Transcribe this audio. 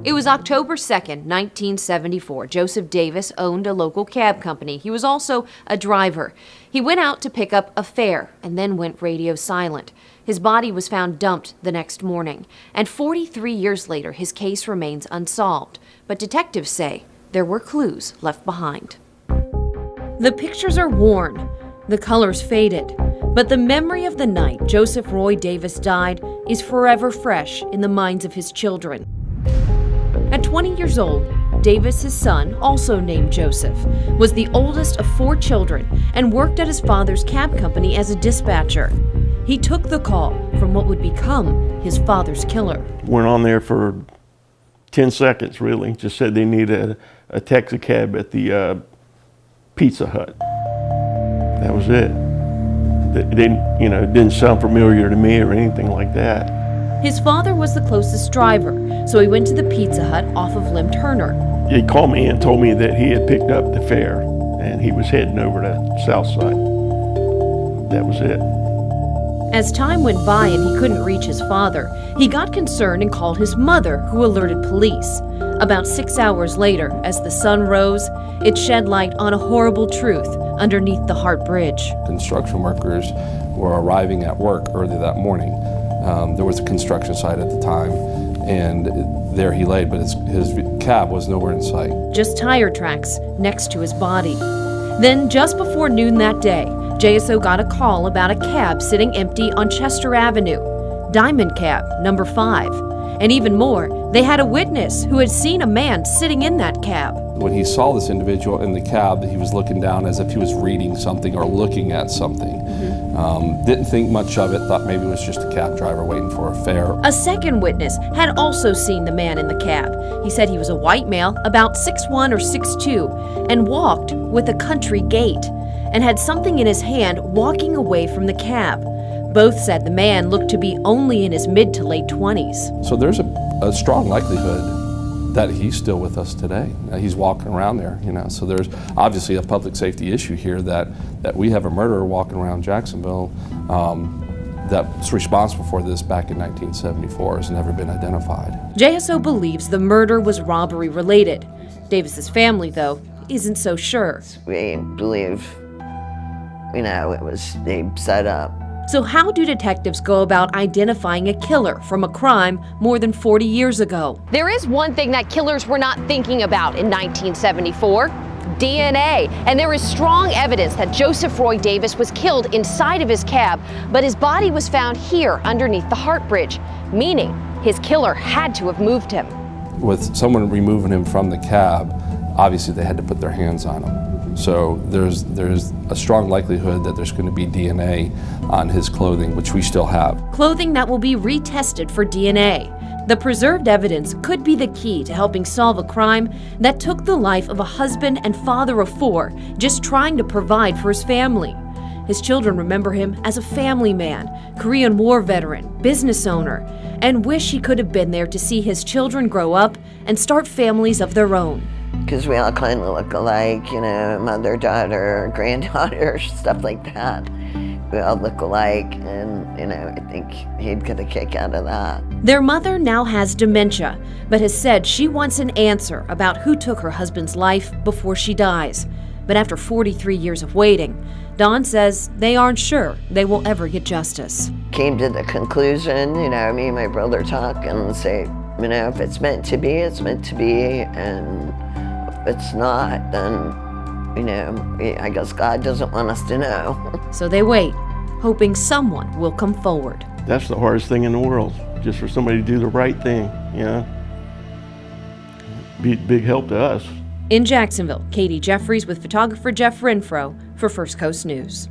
It was October 2nd, 1974. Joseph Davis owned a local cab company. He was also a driver. He went out to pick up a fare and then went radio silent. His body was found dumped the next morning. And 43 years later, his case remains unsolved. But detectives say there were clues left behind. The pictures are worn. The colors faded. But the memory of the night Joseph Roy Davis died is forever fresh in the minds of his children. At 20 years old, Davis's son, also named Joseph, was the oldest of 4 children and worked at his father's cab company as a dispatcher. He took the call from what would become his father's killer. Went on there for 10 seconds, really. Just said they needed a taxi cab at the Pizza Hut. That was it. It didn't sound familiar to me or anything like that. His father was the closest driver, so he went to the Pizza Hut off of Lim Turner. He called me and told me that he had picked up the fare and he was heading over to Southside. That was it. As time went by and he couldn't reach his father, he got concerned and called his mother, who alerted police. About 6 hours later, as the sun rose, it shed light on a horrible truth underneath the Hart Bridge. Construction workers were arriving at work early that morning. There was a construction site at the time, and there he laid, but his cab was nowhere in sight. Just tire tracks next to his body. Then, just before noon that day, JSO got a call about a cab sitting empty on Chester Avenue, Diamond Cab, number 5. And even more, they had a witness who had seen a man sitting in that cab. When he saw this individual in the cab, he was looking down as if he was reading something or looking at something. Didn't think much of it, thought maybe it was just a cab driver waiting for a fare. A second witness had also seen the man in the cab. He said he was a white male, about 6'1" or 6'2", and walked with a country gait, and had something in his hand walking away from the cab. Both said the man looked to be only in his mid to late 20s. So there's a strong likelihood that he's still with us today. He's walking around there, So there's obviously a public safety issue here that we have a murderer walking around Jacksonville that's responsible for this back in 1974 has never been identified. JSO believes the murder was robbery related. Davis's family, though, isn't so sure. We believe, it was they set up. So how do detectives go about identifying a killer from a crime more than 40 years ago? There is one thing that killers were not thinking about in 1974, DNA. And there is strong evidence that Joseph Roy Davis was killed inside of his cab, but his body was found here underneath the Hart Bridge, meaning his killer had to have moved him. With someone removing him from the cab, obviously they had to put their hands on him. So there's a strong likelihood that there's going to be DNA on his clothing, which we still have. Clothing that will be retested for DNA. The preserved evidence could be the key to helping solve a crime that took the life of a husband and father of 4, just trying to provide for his family. His children remember him as a family man, Korean War veteran, business owner, and wish he could have been there to see his children grow up and start families of their own. Because we all kind of look alike, mother, daughter, granddaughter, stuff like that. We all look alike, and, I think he'd get a kick out of that. Their mother now has dementia, but has said she wants an answer about who took her husband's life before she dies. But after 43 years of waiting, Dawn says they aren't sure they will ever get justice. Came to the conclusion, me and my brother talk and say, if it's meant to be, it's meant to be, and if it's not, then, I guess God doesn't want us to know. So they wait, hoping someone will come forward. That's the hardest thing in the world, just for somebody to do the right thing, Be a big help to us. In Jacksonville, Katie Jeffries with photographer Jeff Renfro for First Coast News.